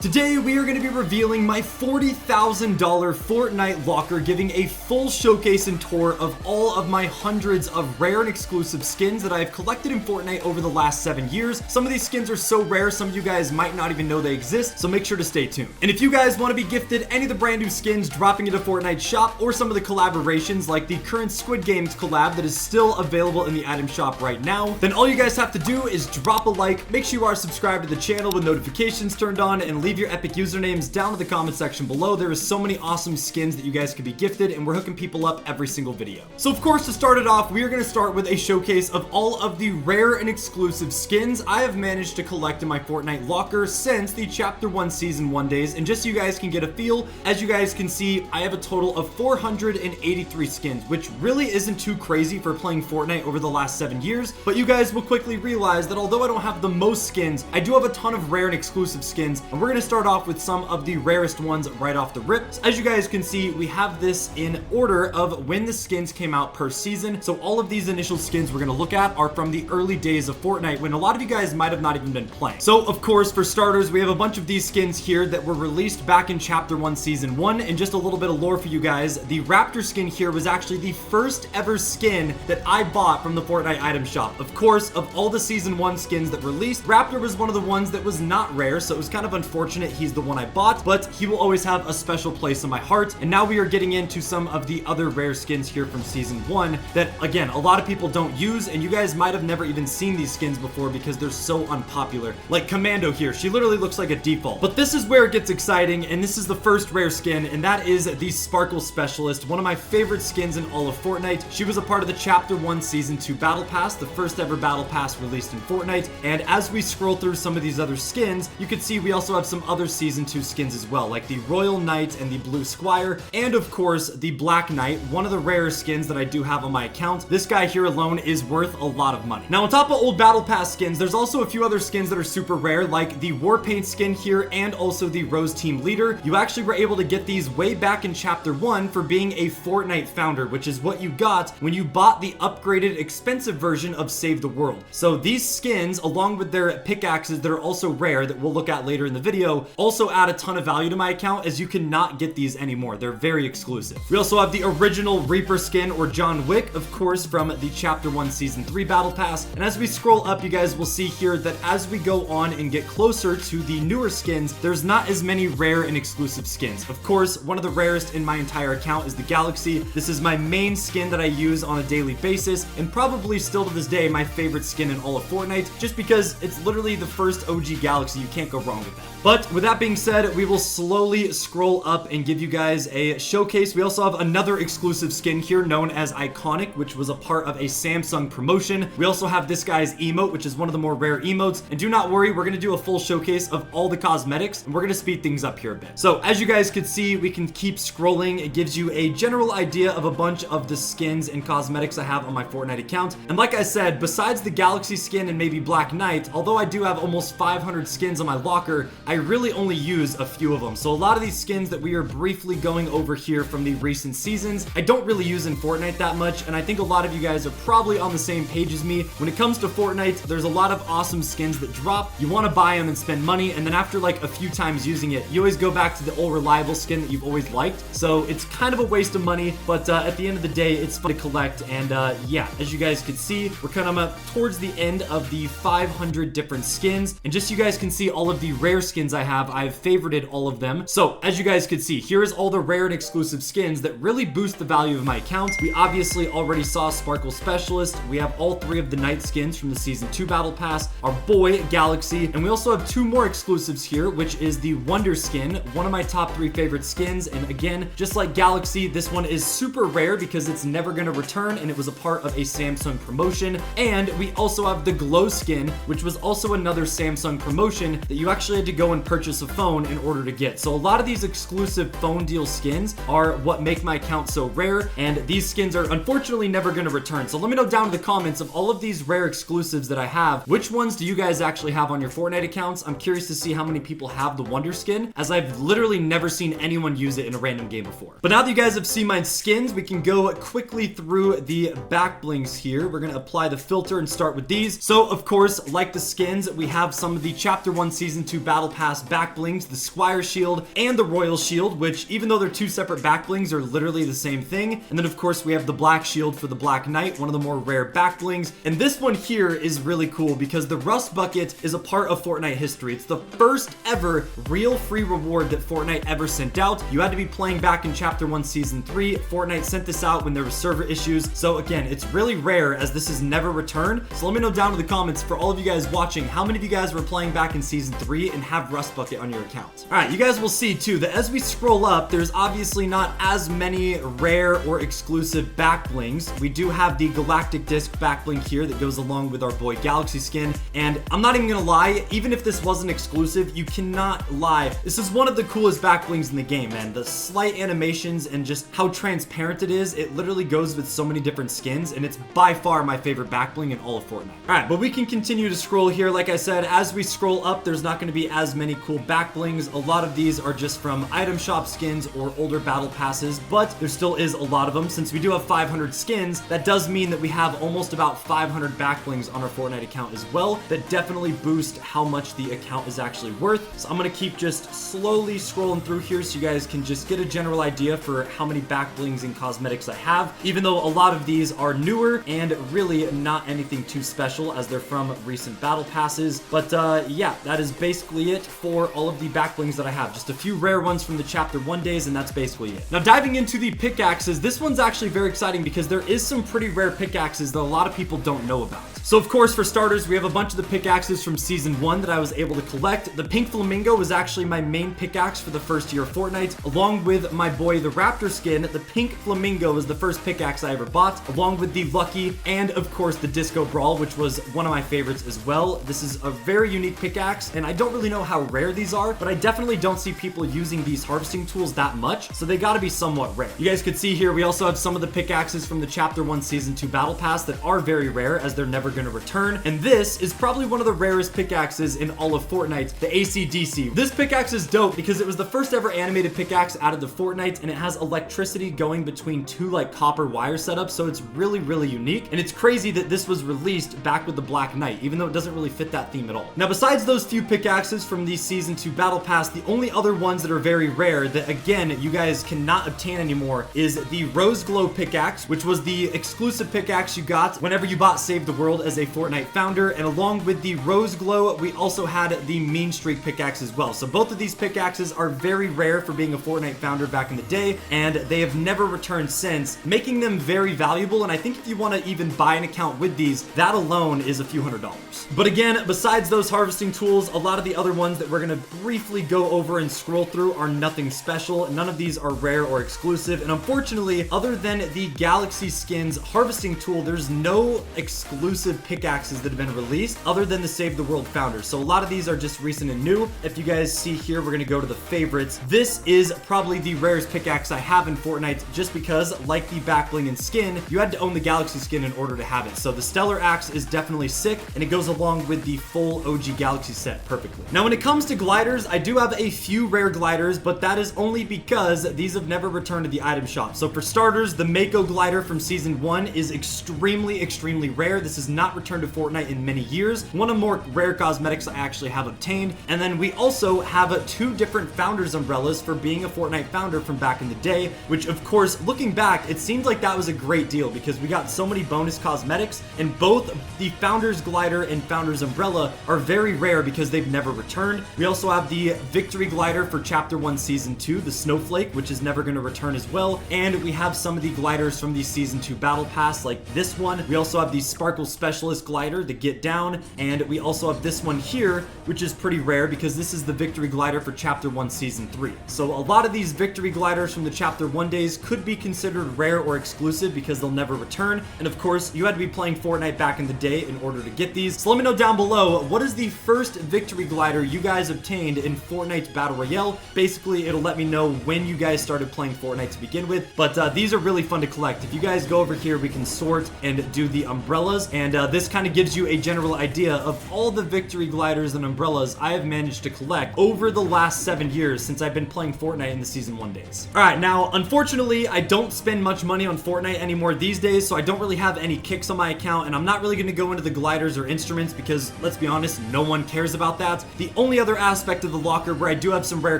Today we are going to be revealing my $40,000 Fortnite Locker, giving a full showcase and tour of all of my hundreds of rare and exclusive skins that I have collected in Fortnite over the last 7 years. Some of these skins are so rare, some of you guys might not even know they exist, so make sure to stay tuned. And if you guys want to be gifted any of the brand new skins dropping into Fortnite shop, or some of the collaborations like the current Squid Games collab that is still available in the item shop right now, then all you guys have to do is drop a like, make sure you are subscribed to the channel with notifications turned on, and leave your epic usernames down in the comment section below. There is so many awesome skins that you guys could be gifted, and we're hooking people up every single video. So of course, to start it off, we are going to start with a showcase of all of the rare and exclusive skins I have managed to collect in my Fortnite Locker since the Chapter 1 Season 1 days. And just so you guys can get a feel, as you guys can see, I have a total of 483 skins, which really isn't too crazy for playing Fortnite over the last 7 years. But you guys will quickly realize that although I don't have the most skins, I do have a ton of rare and exclusive skins, and we're going to start off with some of the rarest ones right off the rip. As you guys can see, we have this in order of when the skins came out per season. So all of these initial skins we're going to look at are from the early days of Fortnite, when a lot of you guys might have not even been playing. So of course, for starters, we have a bunch of these skins here that were released back in Chapter 1 Season 1. And just a little bit of lore for you guys, the Raptor skin here was actually the first ever skin that I bought from the Fortnite item shop. Of course, of all the Season 1 skins that released, Raptor was one of the ones that was not rare, so it was kind of unfortunate he's the one I bought, but he will always have a special place in my heart. And now we are getting into some of the other rare skins here from Season 1 that, again, a lot of people don't use, and you guys might have never even seen these skins before because they're so unpopular. Like Commando here, she literally looks like a default. But this is where it gets exciting, and this is the first rare skin, and that is the Sparkle Specialist, one of my favorite skins in all of Fortnite. She was a part of the Chapter 1 Season 2 Battle Pass, the first ever Battle Pass released in Fortnite. And as we scroll through some of these other skins, you can see we also have some other Season 2 skins as well, like the Royal Knight and the Blue Squire, and of course the Black Knight, one of the rare skins that I do have on my account. This guy here alone is worth a lot of money. Now, on top of old Battle Pass skins, there's also a few other skins that are super rare, like the Warpaint skin here and also the Rose Team Leader. You actually were able to get these way back in Chapter 1 for being a Fortnite founder, which is what you got when you bought the upgraded expensive version of Save the World. So these skins, along with their pickaxes that are also rare that we'll look at later in the video, also add a ton of value to my account, as you cannot get these anymore. They're very exclusive. We also have the original Reaper skin, or John Wick, of course, from the Chapter 1 Season 3 Battle Pass. And as we scroll up, you guys will see here that as we go on and get closer to the newer skins, there's not as many rare and exclusive skins. Of course, one of the rarest in my entire account is the Galaxy. This is my main skin that I use on a daily basis, and probably still to this day my favorite skin in all of Fortnite, just because it's literally the first OG Galaxy. You can't go wrong with that. But with that being said, we will slowly scroll up and give you guys a showcase. We also have another exclusive skin here known as Iconic, which was a part of a Samsung promotion. We also have this guy's emote, which is one of the more rare emotes. And do not worry, we're going to do a full showcase of all the cosmetics, and we're going to speed things up here a bit. So as you guys could see, we can keep scrolling. It gives you a general idea of a bunch of the skins and cosmetics I have on my Fortnite account. And like I said, besides the Galaxy skin and maybe Black Knight, although I do have almost 500 skins on my locker, I really only use a few of them. So a lot of these skins that we are briefly going over here from the recent seasons, I don't really use in Fortnite that much, and I think a lot of you guys are probably on the same page as me. When it comes to Fortnite, there's a lot of awesome skins that drop. You want to buy them and spend money, and then after like a few times using it, you always go back to the old reliable skin that you've always liked. So it's kind of a waste of money, but at the end of the day, it's fun to collect. And yeah, as you guys can see, we're kind of up towards the end of the 500 different skins, and just so you guys can see all of the rare skins I have, I've favorited all of them. So as you guys can see, here is all the rare and exclusive skins that really boost the value of my account. We obviously already saw Sparkle Specialist. We have all 3 of the Night skins from the Season 2 Battle Pass, our boy Galaxy, and we also have 2 more exclusives here, which is the Wonder skin, one of my top 3 favorite skins. And again, just like Galaxy, this one is super rare because it's never going to return, and it was a part of a Samsung promotion. And we also have the Glow skin, which was also another Samsung promotion that you actually had to go and purchase a phone in order to get. So a lot of these exclusive phone deal skins are what make my account so rare, and these skins are unfortunately never going to return. So let me know down in the comments of all of these rare exclusives that I have, which ones do you guys actually have on your Fortnite accounts? I'm curious to see how many people have the Wonder skin, as I've literally never seen anyone use it in a random game before. But now that you guys have seen my skins, we can go quickly through the back blings here. We're going to apply the filter and start with these. So of course, like the skins, we have some of the Chapter 1 Season 2 Battle Pass Pass back blings, the Squire Shield and the Royal Shield, which even though they're two separate back blings are literally the same thing. And then of course we have the Black Shield for the Black Knight, one of the more rare back blings. And this one here is really cool because the Rust Bucket is a part of Fortnite history. It's the first ever real free reward that Fortnite ever sent out. You had to be playing back in Chapter 1 Season 3. Fortnite sent this out when there were server issues. So again, it's really rare as this is never returned. So let me know down in the comments for all of you guys watching, how many of you guys were playing back in Season 3 and have Rust Bucket on your account. All right, you guys will see too that as we scroll up, there's obviously not as many rare or exclusive back blings. We do have the Galactic Disc back bling here that goes along with our boy Galaxy skin. And I'm not even gonna lie, even if this wasn't exclusive, you cannot lie. This is one of the coolest back blings in the game, man. The slight animations and just how transparent it is, it literally goes with so many different skins, and it's by far my favorite back bling in all of Fortnite. All right, but we can continue to scroll here. Like I said, as we scroll up, there's not gonna be as many cool back blings. A lot of these are just from item shop skins or older battle passes, but there still is a lot of them. Since we do have 500 skins, that does mean that we have almost about 500 back blings on our Fortnite account as well. That definitely boost how much the account is actually worth. So I'm gonna keep just slowly scrolling through here so you guys can just get a general idea for how many back blings and cosmetics I have, even though a lot of these are newer and really not anything too special as they're from recent battle passes. But yeah, that is basically it for all of the back blings that I have. Just a few rare ones from the Chapter 1 days, and that's basically it. Now diving into the pickaxes, this one's actually very exciting because there is some pretty rare pickaxes that a lot of people don't know about. So of course, for starters, we have a bunch of the pickaxes from Season 1 that I was able to collect. The Pink Flamingo was actually my main pickaxe for the first year of Fortnite, along with my boy the Raptor skin. The Pink Flamingo was the first pickaxe I ever bought, along with the Lucky and of course the Disco Brawl, which was one of my favorites as well. This is a very unique pickaxe, and I don't really know how rare these are, but I definitely don't see people using these harvesting tools that much, so they gotta be somewhat rare. You guys could see here, we also have some of the pickaxes from the Chapter 1 Season 2 Battle Pass that are very rare as they're never gonna return, and this is probably one of the rarest pickaxes in all of Fortnite, the AC/DC. This pickaxe is dope because it was the first ever animated pickaxe added to Fortnite, and it has electricity going between two like copper wire setups, so it's really, really unique, and it's crazy that this was released back with the Black Knight, even though it doesn't really fit that theme at all. Now, besides those few pickaxes from the Season 2 Battle Pass, the only other ones that are very rare that, again, you guys cannot obtain anymore is the Rose Glow pickaxe, which was the exclusive pickaxe you got whenever you bought Save the World as a Fortnite founder, and along with the Rose Glow, we also had the Mean Streak pickaxe as well. So both of these pickaxes are very rare for being a Fortnite founder back in the day, and they have never returned since, making them very valuable, and I think if you want to even buy an account with these, that alone is a few $100s. But again, besides those harvesting tools, a lot of the other ones that we're going to briefly go over and scroll through are nothing special. None of these are rare or exclusive, and unfortunately, other than the Galaxy Skins harvesting tool, there's no exclusive pickaxes that have been released other than the Save the World founders. So a lot of these are just recent and new. If you guys see here, we're going to go to the favorites. This is probably the rarest pickaxe I have in Fortnite just because, like the back bling and skin, you had to own the Galaxy skin in order to have it. So the Stellar Axe is definitely sick, and it goes along with the full OG Galaxy set perfectly. Now, when it comes to gliders, I do have a few rare gliders, but that is only because these have never returned to the item shop. So for starters, the Mako glider from Season 1 is extremely, extremely rare. This has not returned to Fortnite in many years. One of the more rare cosmetics I actually have obtained. And then we also have two different founders umbrellas for being a Fortnite founder from back in the day, which of course, looking back, it seems like that was a great deal because we got so many bonus cosmetics, and both the founders glider and founders umbrella are very rare because they've never returned. We also have the Victory glider for Chapter 1 Season 2, the Snowflake, which is never going to return as well. And we have some of the gliders from the Season 2 Battle Pass, like this one. We also have the Sparkle Specialist glider, the Get Down, and we also have this one here, which is pretty rare because this is the Victory glider for Chapter 1 Season 3. So a lot of these Victory gliders from the Chapter 1 days could be considered rare or exclusive because they'll never return. And of course, you had to be playing Fortnite back in the day in order to get these. So let me know down below, what is the first Victory glider you guys obtained in Fortnite's Battle Royale? Basically, it'll let me know when you guys started playing Fortnite to begin with, but these are really fun to collect. If you guys go over here, we can sort and do the umbrellas, and this kind of gives you a general idea of all the Victory gliders and umbrellas I have managed to collect over the last 7 years since I've been playing Fortnite in the Season 1 days. Alright, now, unfortunately, I don't spend much money on Fortnite anymore these days, so I don't really have any kicks on my account, and I'm not really going to go into the gliders or instruments because, let's be honest, no one cares about that. The only only other aspect of the locker where I do have some rare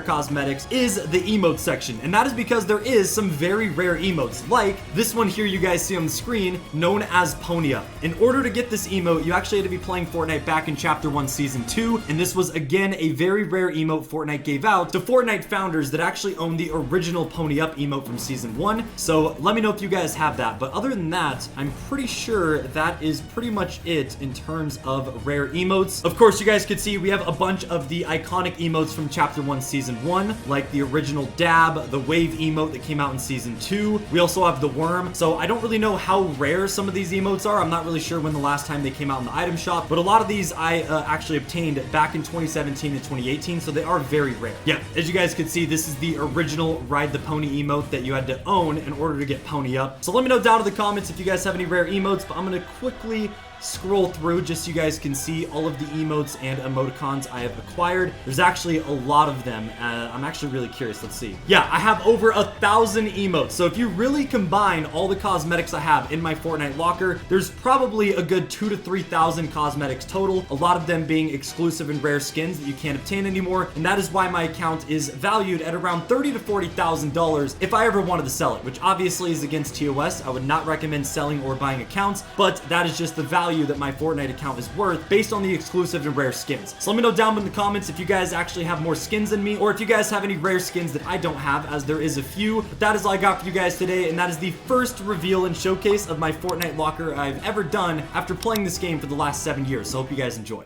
cosmetics is the emote section, and that is because there is some very rare emotes, like this one here you guys see on the screen, known as Pony Up. In order to get this emote, you actually had to be playing Fortnite back in Chapter 1 Season 2, and this was again a very rare emote Fortnite gave out to Fortnite founders that actually own the original Pony Up emote from Season 1, so let me know if you guys have that. But other than that, I'm pretty sure that is pretty much it in terms of rare emotes. Of course, you guys could see we have a bunch of the iconic emotes from Chapter 1 Season 1, like the original Dab, the Wave emote that came out in Season 2. We also have the Worm, so I don't really know how rare some of these emotes are. I'm not really sure when the last time they came out in the item shop, but a lot of these I actually obtained back in 2017 and 2018, so they are very rare. Yeah, as you guys could see, this is the original Ride the Pony emote that you had to own in order to get Pony Up. So let me know down in the comments if you guys have any rare emotes, but I'm gonna quickly scroll through just so you guys can see all of the emotes and emoticons I have acquired. There's actually a lot of them. I'm actually really curious. Let's see. Yeah, I have over 1,000 emotes. So if you really combine all the cosmetics I have in my Fortnite locker, there's probably a good 2,000 to 3,000 cosmetics total. A lot of them being exclusive and rare skins that you can't obtain anymore. And that is why my account is valued at around $30,000 to $40,000 if I ever wanted to sell it, which obviously is against TOS. I would not recommend selling or buying accounts, but that is just the value that my Fortnite account is worth based on the exclusive and rare skins. So let me know down in the comments if you guys actually have more skins than me, or if you guys have any rare skins that I don't have, as there is a few. But that is all I got for you guys today, and that is the first reveal and showcase of my Fortnite locker I've ever done after playing this game for the last 7 years. So hope you guys enjoy.